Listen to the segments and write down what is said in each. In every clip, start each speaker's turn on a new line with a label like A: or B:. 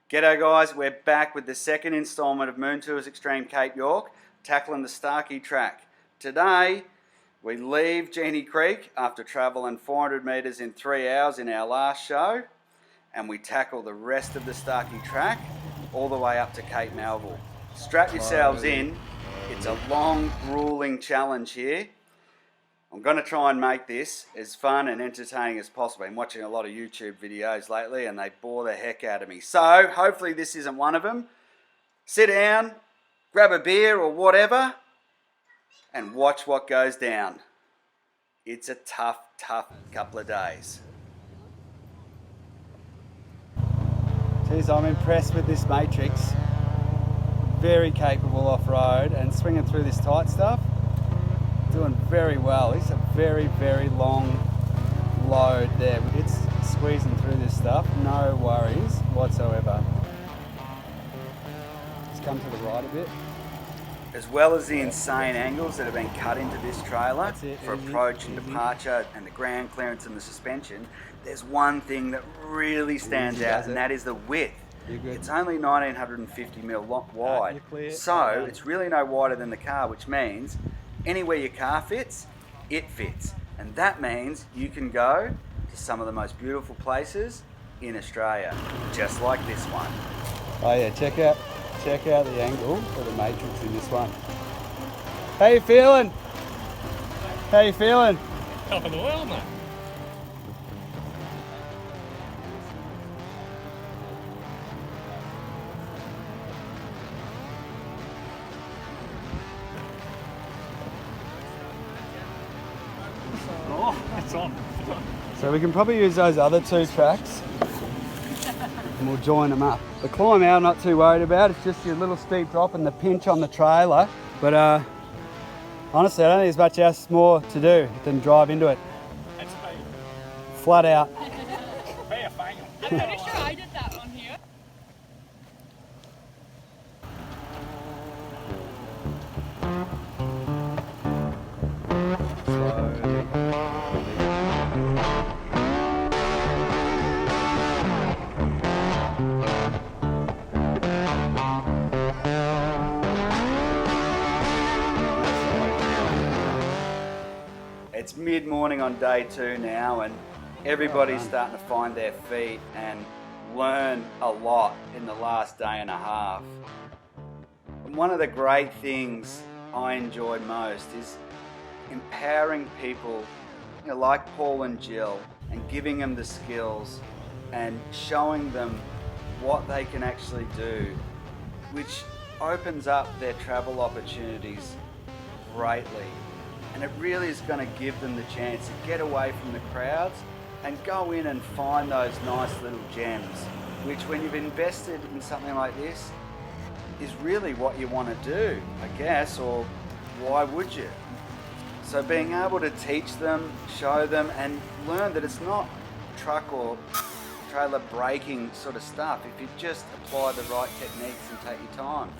A: G'day guys, we're back with the second instalment of Moon Tours Xtreme Cape York, tackling the Starcke Track. Today, we leave Genie Creek after travelling 400 metres in 3 hours in our last show, and we tackle the rest of the Starcke Track all the way up to Cape Melville. Strap yourselves in, it's a long, grueling challenge here. I'm going to try and make this as fun and entertaining as possible. I've been watching a lot of YouTube videos lately and they bore the heck out of me. So, hopefully this isn't one of them. Sit down, grab a beer or whatever, and watch what goes down. It's a tough couple of days. Geez, I'm impressed with this Matrix. Very capable off-road and swinging through this tight stuff. Doing very well. It's a very long load there. It's squeezing through this stuff, no worries whatsoever. Just come to the right a bit. As well as the insane angles that have been cut into this trailer for approach and departure and the ground clearance and the suspension, there's one thing that really stands out, and that is the width. It's only 1950mm wide, so it's really no wider than the car, which means anywhere your car fits, it fits. And that means you can go to some of the most beautiful places in Australia, just like this one. Oh yeah, check out the angle for the Matrix in this one. How you feeling? How you feeling?
B: Top of the world, mate. It's on.
A: So we can probably use those other two tracks and we'll join them up. The climb out I'm not too worried about, it's just your little steep drop and the pinch on the trailer. But honestly I don't think there's much else more to do than drive into it.
B: That's me.
A: Flat out.
B: Fair fang.
C: I'm pretty sure I did that one here.
A: It's mid-morning on day 2 now and everybody's starting to find their feet and learn a lot in the last day and a half. And one of the great things I enjoy most is empowering people, like Paul and Jill, and giving them the skills and showing them what they can actually do, which opens up their travel opportunities greatly. And it really is going to give them the chance to get away from the crowds and go in and find those nice little gems, which when you've invested in something like this is really what you want to do, I guess, or why would you? So being able to teach them, show them, and learn that it's not truck or trailer braking sort of stuff if you just apply the right techniques and take your time.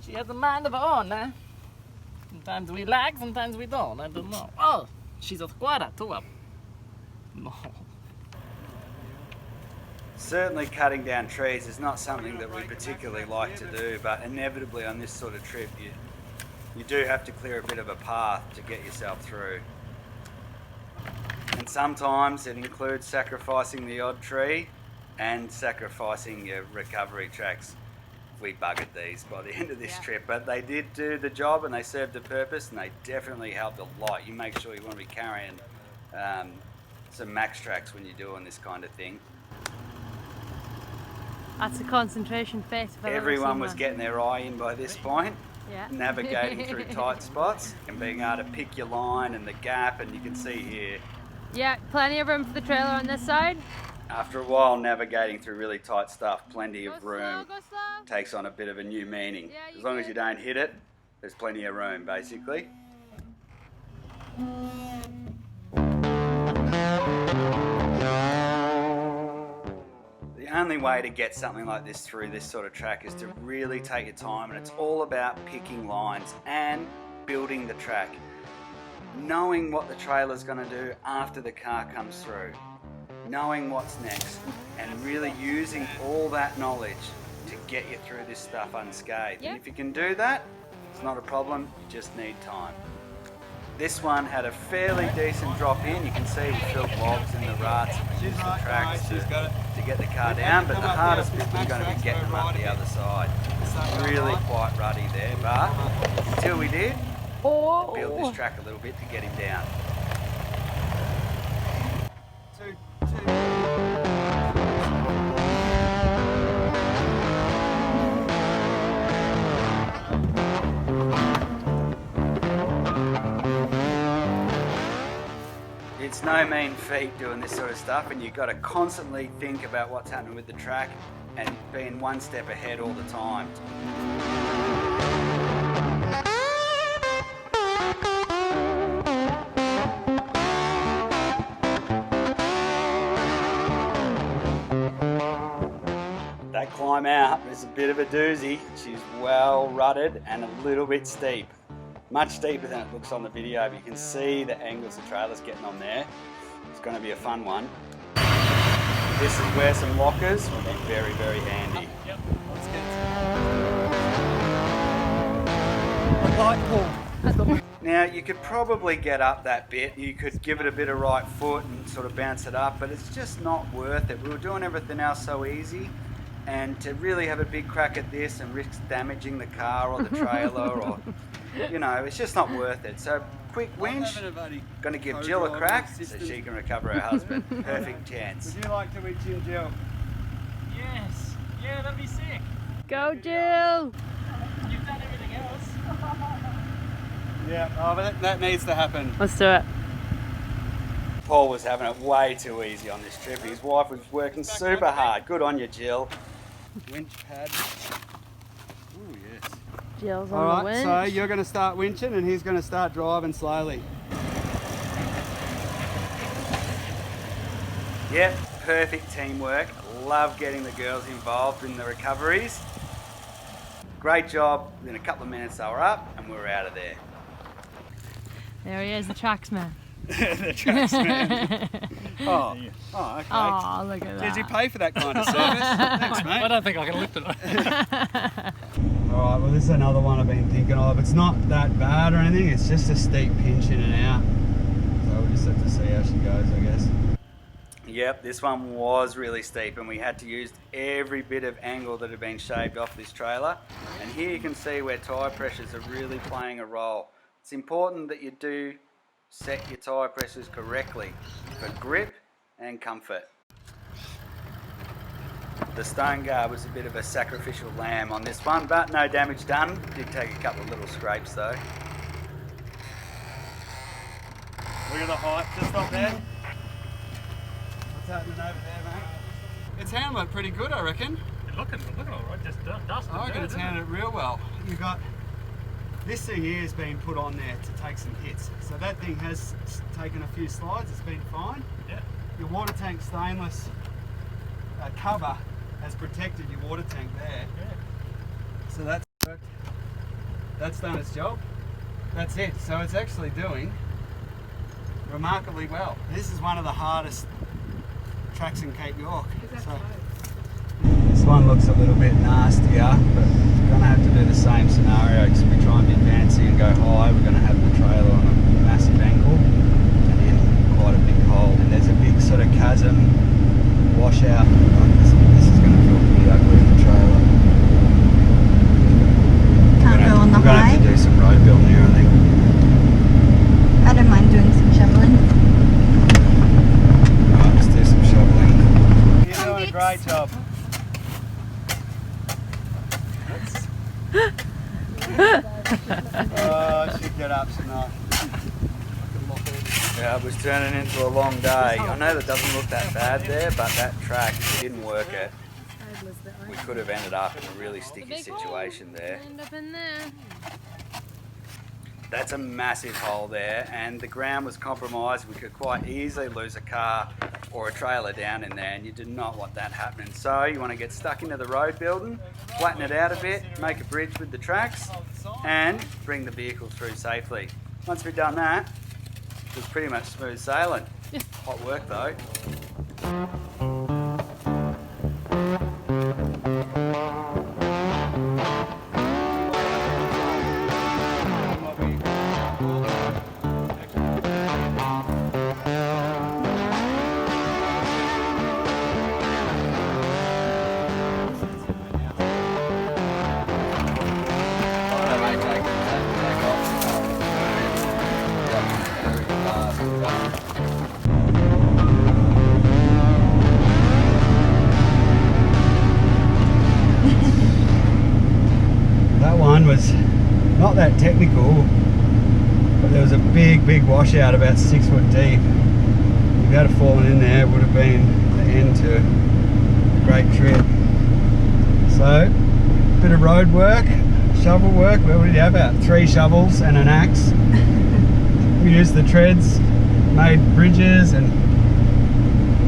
C: She has a mind of her own, eh? Sometimes we like, sometimes we don't. I don't know. Oh, she's a squatter too. No.
A: Certainly cutting down trees is not something that we particularly like to do, but inevitably on this sort of trip you do have to clear a bit of a path to get yourself through. And sometimes it includes sacrificing the odd tree and sacrificing your recovery tracks. We buggered these by the end of this trip, but they did do the job and they served the purpose and they definitely helped a lot. You make sure you want to be carrying some max tracks when you're doing this kind of thing.
D: That's a concentration phase.
A: Everyone was getting their eye in by this point, navigating through tight spots and being able to pick your line and the gap, and you can see here.
D: Yeah, plenty of room for the trailer on this side.
A: After a while navigating through really tight stuff, plenty of room takes on a bit of a new meaning. As long as you don't hit it, there's plenty of room basically. only way to get something like this through this sort of track is to really take your time, and it's all about picking lines and building the track. Knowing what the trailer's going to do after the car comes through. Knowing what's next, and really using all that knowledge to get you through this stuff unscathed.
D: Yep.
A: And if you can do that, it's not a problem, you just need time. This one had a fairly decent drop in. You can see we filled logs in the ruts and used the tracks to get the car down, but the hardest bit was going to be getting them up the other side. Really quite ruddy there, but until we did, build this track a little bit to get him down. It's no mean feat doing this sort of stuff, and you've got to constantly think about what's happening with the track and being one step ahead all the time. That climb out is a bit of a doozy. She's well rutted and a little bit steep. Much steeper than it looks on the video, but you can see the angles the trailer's getting on there. It's going to be a fun one. This is where some lockers will be very, very handy.
B: Yep.
E: Let's get a light pull.
A: Now, you could probably get up that bit. You could give it a bit of right foot and sort of bounce it up, but it's just not worth it. We were doing everything else so easy, and to really have a big crack at this and risk damaging the car or the trailer or, you know, it's just not worth it. So, quick winch. Going to give Jill a crack so she can recover her husband. Perfect chance.
E: Would you like to winch in, Jill?
C: Yes. Yeah, that'd be sick.
D: Go, Jill!
C: You've done everything else.
E: Yeah, oh, but that needs to happen.
D: Let's do it.
A: Paul was having it way too easy on this trip. His wife was working super hard. Good on you, Jill.
E: Winch pad. Ooh, yes.
D: Jill's on
E: All
D: the
E: right,
D: winch.
E: so you're going to start winching and he's going to start driving slowly.
A: Yep, perfect teamwork. Love getting the girls involved in the recoveries. Great job. In a couple of minutes they were up and we were out of there.
D: There he is, the tracks man.
E: The tracks man. Oh, okay.
D: Oh, look at that.
E: Did you pay for that kind of service? Thanks, mate.
B: I don't think I can lift it.
E: Alright, well this is another one I've been thinking of. It's not that bad or anything, it's just a steep pinch in and out. So we'll just have to see how she goes, I guess.
A: Yep, this one was really steep and we had to use every bit of angle that had been shaved off this trailer. And here you can see where tyre pressures are really playing a role. It's important that you do set your tyre pressures correctly for grip and comfort. The stone guard was a bit of a sacrificial lamb on this one, but no damage done. Did take a couple of little scrapes though.
E: Look at the height, just up there. What's happening over there, mate? It's handling pretty good, I reckon.
B: Looking all right, just dust.
E: I reckon it's handled it real well. You got this thing here has been put on there to take some hits. So that thing has taken a few slides, it's been fine.
B: Yeah.
E: Your water tank stainless cover has protected your water tank there.
B: Yeah.
E: So that's worked. That's done its job. That's it. So it's actually doing remarkably well. This is one of the hardest tracks in Cape York. So this one looks a little bit nastier, but we're going to have to do the same scenario because if we try and be fancy and go high, we're going to have the trailer on a massive angle and in quite a big hole. And there's a big sort of chasm, washout. This is going to feel pretty ugly in the trailer.
F: Can't go on the
E: We're going to
F: high.
E: have to do some road building here, I think.
F: I don't mind doing some shoveling.
E: Alright, let's do some shoveling. You're doing a great job. Oh, I should get up tonight.
A: Yeah, it was turning into a long day. I know that doesn't look that bad there, but that track didn't work it. We could have ended up in a really sticky situation there.
D: End up in there.
A: That's a massive hole there, and the ground was compromised. We could quite easily lose a car or a trailer down in there, and you do not want that happening. So you want to get stuck into the road building, flatten it out a bit, make a bridge with the tracks, and bring the vehicle through safely. Once we've done that, it's pretty much smooth sailing. Hot work though.
E: That one was not that technical, but there was a big washout about 6 foot deep. If you had fallen in there, it would have been the end to a great trip. So, bit of road work, shovel work. What did you have out? 3 shovels and an axe. We used the treads, made bridges and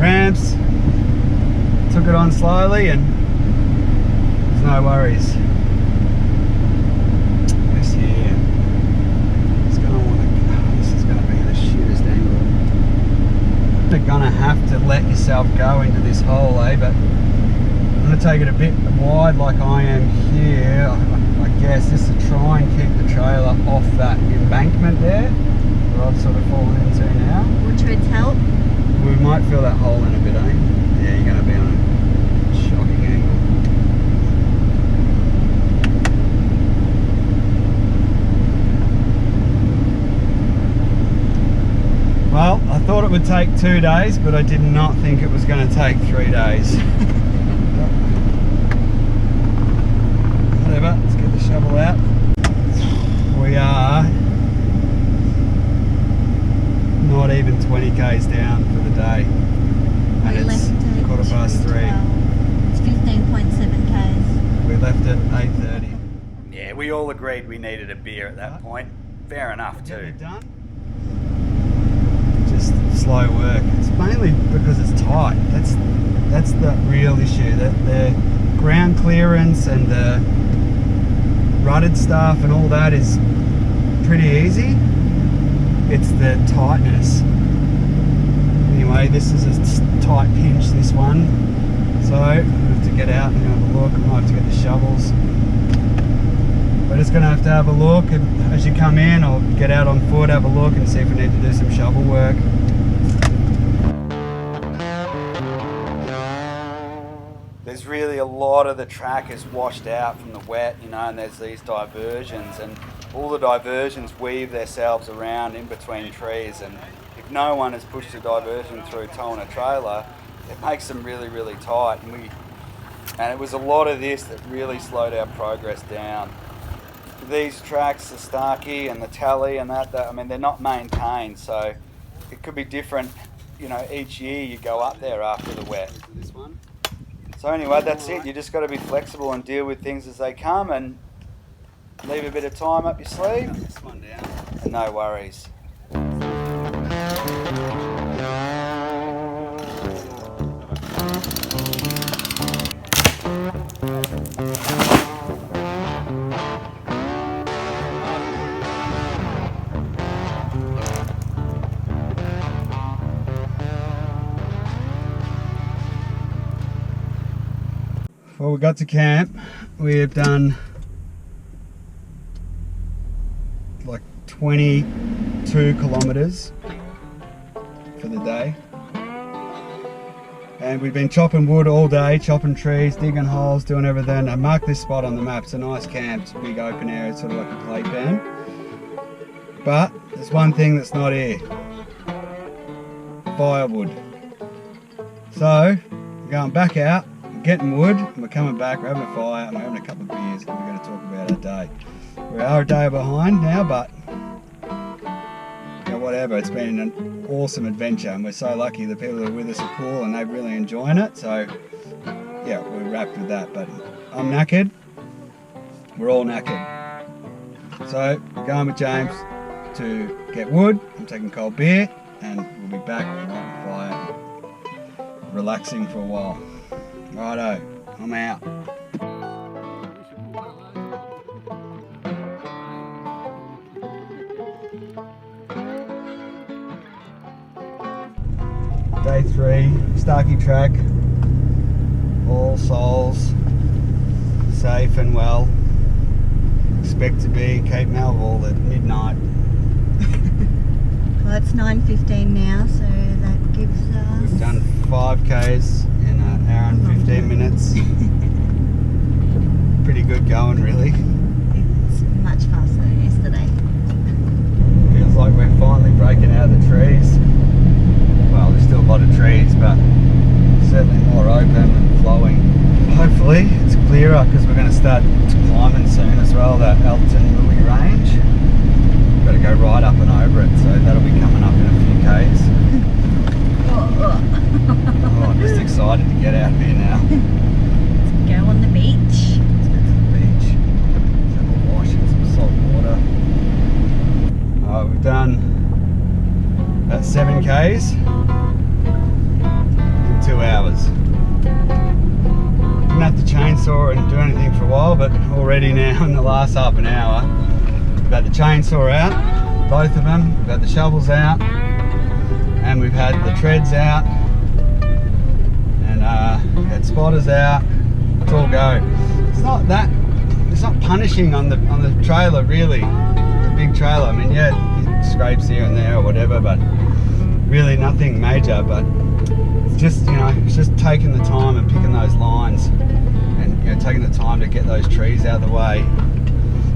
E: ramps, took it on slowly, and there's no worries. This here is gonna want to. This is gonna be the shittest angle. You're gonna have to let yourself go into this hole, eh? But I'm gonna take it a bit wide, like I am here. I guess just to try and keep the trailer off that embankment there, where I've sort of fallen into now.
F: Will treads help?
E: We might fill that hole in a bit, eh? Yeah, you're going to be on a shocking angle. Well, I thought it would take 2 days, but I did not think it was going to take 3 days. Whatever, let's get the shovel out. We are not even 20 k's down for the day, and it's 3:15.
F: It's 15.7 k's.
E: We left at 8:30.
A: Yeah, we all agreed we needed a beer at that point. Fair enough
E: Getting
A: too.
E: it done. Just slow work. It's mainly because it's tight. That's the real issue. That the ground clearance and the rutted stuff and all that is pretty easy. It's the tightness. Anyway, this is a tight pinch, this one. So I have to get out and have a look. I might have to get the shovels. We're just going to have a look, and as you come in, or get out on foot, have a look and see if we need to do some shovel work.
A: There's really a lot of the track is washed out from the wet, you know, and there's these diversions, and all the diversions weave themselves around in between trees, and if no one has pushed a diversion through towing a trailer, it makes them really tight, and it was a lot of this that really slowed our progress down. These tracks, the Starcke and the Tally and that, I mean, they're not maintained, so it could be different, you know, each year you go up there after the wet.
E: This one.
A: So anyway, that's it. You just got to be flexible and deal with things as they come, and leave a bit of time up your sleeve.
E: This one down.
A: And no worries.
E: Before we got to camp, we have done like 22 kilometers for the day, and we've been chopping wood all day, chopping trees, digging holes, doing everything. I marked this spot on the map. It's a nice camp, it's a big open area, sort of like a playpen, but there's one thing that's not here: firewood. So we're going back out, getting wood, and we're coming back, we're having a fire, and we're having a couple of beers, and we're going to talk about our day. We are a day behind now, but you know, whatever, it's been an awesome adventure, and we're so lucky the people that are with us are cool and they're really enjoying it. So yeah, we're wrapped with that. But I'm knackered, we're all knackered. So we're going with James to get wood. I'm taking cold beer, and we'll be back with a fire. relaxing for a while. Righto, I'm out. Day 3, Starcke Track, All Souls, safe and well. Expect to be Cape Melville at midnight.
F: Well, it's 9:15 now, so that gives us...
E: We've done 5Ks in an hour and 15 minutes. Pretty good going, really.
F: It's much faster than yesterday.
E: Feels like we're finally breaking out of the trees. Well, there's still a lot of trees, but certainly more open and flowing. Hopefully it's clearer because we're going to start climbing soon as well, that Elton Louis range. We've got to go right up and over it, so that'll be coming up in a few Ks. Oh, I'm just excited to get out here now.
F: Let's go on the beach.
E: Let's get to the beach. Let's have a wash in some salt water. Alright, we've done about 7 Ks in 2 hours. Didn't have to chainsaw and do anything for a while, but already now in the last half an hour, we've had the chainsaw out, both of them, we've had the shovels out, and we've had the treads out, and we've had spotters out. It's all go. It's not punishing on the trailer really, the big trailer. I mean, yeah, it scrapes here and there or whatever, but really nothing major. But it's just, you know, it's just taking the time and picking those lines, and you know, taking the time to get those trees out of the way.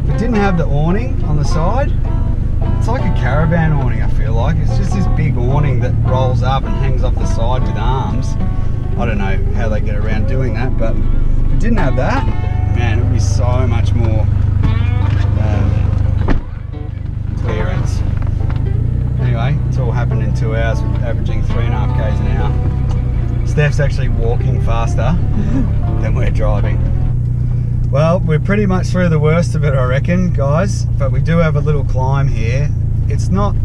E: If it didn't have the awning on the side, it's like a caravan awning, I feel like. It's just this big awning that rolls up and hangs off the side with arms. I don't know how they get around doing that, but if it didn't have that, man, it would be so much more clearance. Anyway, it's all happened in 2 hours, averaging 3.5 Ks an hour. Steph's actually walking faster than we're driving. Well, we're pretty much through the worst of it, I reckon, guys, but we do have a little climb here. It's not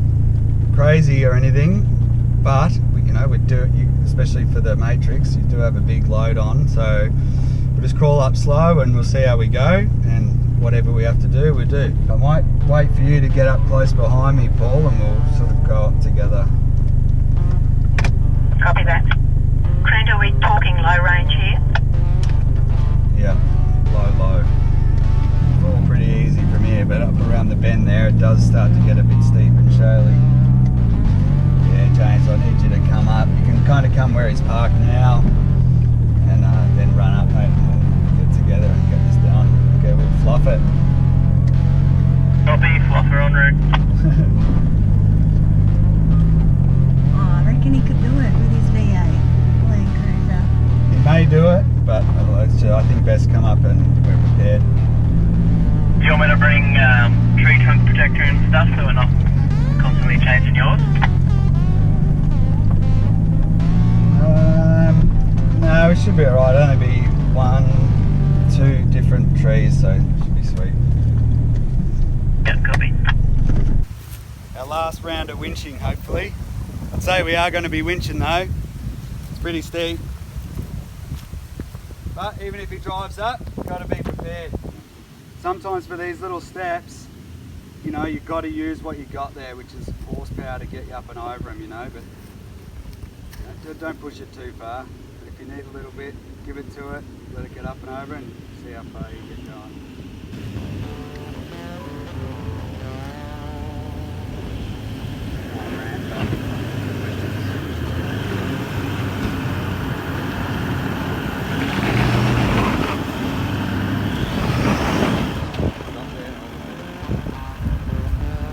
E: crazy or anything, but you know, we do, especially for the Matrix, you do have a big load on, so we'll just crawl up slow and we'll see how we go, and whatever we have to do, we'll do. I might wait for you to get up close behind me, Paul, and we'll sort of go up together.
G: Copy that. Trent, are we talking low range here?
E: Yeah, low. It's all pretty easy from here, but up around the bend there, it does start to get a bit steep and shaly. Yeah, James, I need you to come up. You can kind of come where he's parked now, and then run up, mate, and we'll get together and get this done. Okay, we'll fluff it.
G: Copy, fluffer en route.
F: Oh, I reckon he could do it with his V8 Land Cruiser.
E: He may do it, but I think best come up and we're prepared.
G: Do you want me to bring tree trunk protector and stuff so we're not constantly chasing yours?
E: No, we should be alright. Only be 1, 2 different trees, so it should be sweet.
G: Yeah, copy.
E: Our last round of winching, hopefully. I'd say we are going to be winching though. It's pretty steep. But even if he drives up, you've got to be prepared. Sometimes for these little steps, you know, you've got to use what you got there, which is horsepower to get you up and over them, you know, but you know, don't push it too far. But if you need a little bit, give it to it, let it get up and over and see how far you get going.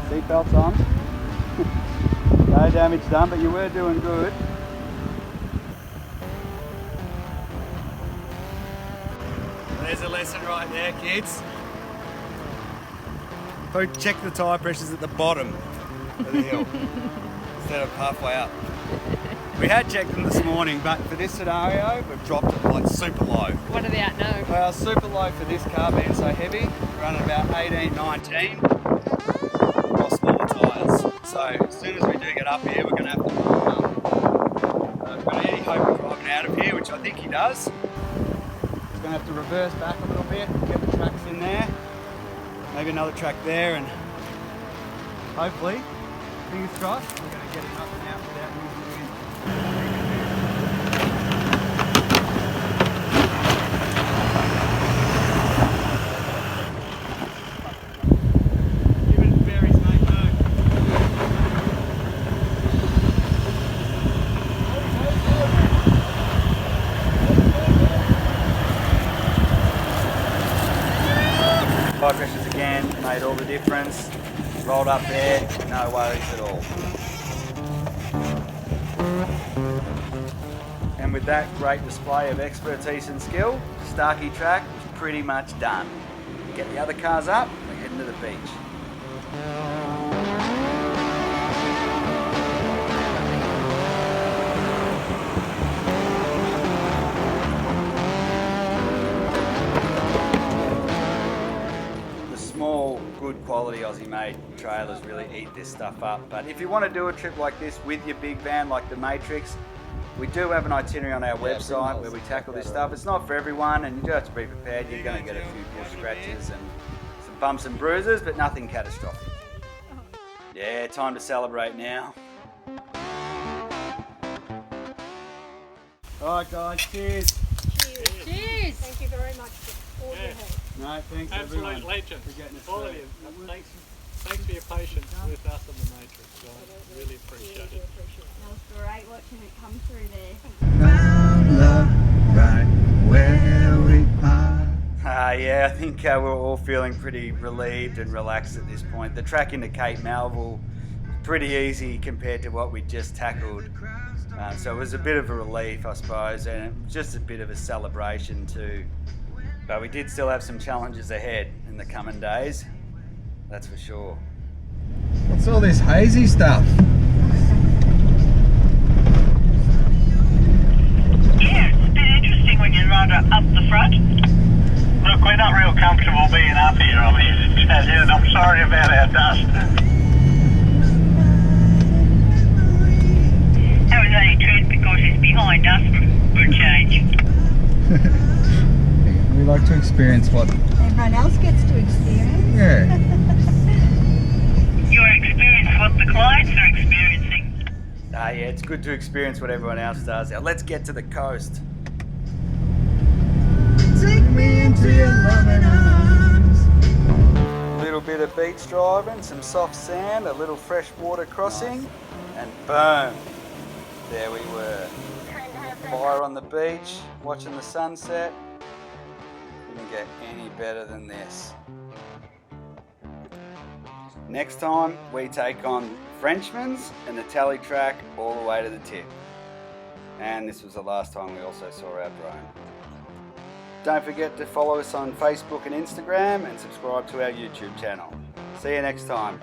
E: Seatbelts on. No damage done, but you were doing good. There's a lesson right there, kids. Go check the tyre pressures at the bottom of the hill instead of halfway up. We had checked them this morning, but for this scenario, we've dropped it like super low.
D: What are they at now?
E: Well, super low for this car being so heavy. We're running about 18, 19 or smaller tyres. So as soon as we do get up here, we're going to have to pump them. We've got any hope driving out of here, which I think he does. He's going to have to reverse back a little bit, get the tracks in there, maybe another track there, and hopefully, fingers crossed, we're going to get him up and out without losing the wind. High pressures again made all the difference. Rolled up there, no worries at all. And with that great display of expertise and skill, Starcke Track was pretty much done. Get the other cars up, we're heading to the beach. Good quality Aussie made trailers really eat this stuff up, but if you want to do a trip like this with your big van like the Matrix, we do have an itinerary on our website where we tackle this stuff. It's not for everyone and you do have to be prepared. You're going to get a few bush scratches and some bumps and bruises, but nothing catastrophic. Yeah, time to celebrate now. Alright guys, cheers.
D: Cheers!
H: Thank you very much for all your help.
E: No, thanks
B: Absolute
E: everyone.
B: legend.
E: for getting us
B: All of
E: through.
B: you. Thanks for your patience with us on the Matrix, guys. Really appreciate it.
H: That was great watching it come through there.
E: Found love right where we are. Yeah, I think we're all feeling pretty relieved and relaxed at this point. The track into Cape Melville, pretty easy compared to what we just tackled. So it was a bit of a relief, I suppose, and just a bit of a celebration too. But we did still have some challenges ahead in the coming days, that's for sure.
I: What's all this hazy stuff?
G: Yeah, it's a bit interesting when you ride up the front. Look, we're not real comfortable being up here, I'm here to tell you, and I'm sorry about our dust. That was only Trent because he's behind us for a change.
I: We like to experience what...
F: Everyone else gets to experience.
I: Yeah.
G: You experience what the clients are experiencing.
E: Yeah, it's good to experience what everyone else does. Now let's get to the coast.
I: Take me into your loving arms.
E: A little bit of beach driving, some soft sand, a little fresh water crossing, and boom, there we were. Fire on the beach, watching the sunset. Couldn't get any better than this. Next time we take on Frenchman's and the tally track all the way to the tip. And this was the last time we also saw our drone. Don't forget to follow us on Facebook and Instagram and subscribe to our YouTube channel. See you next time.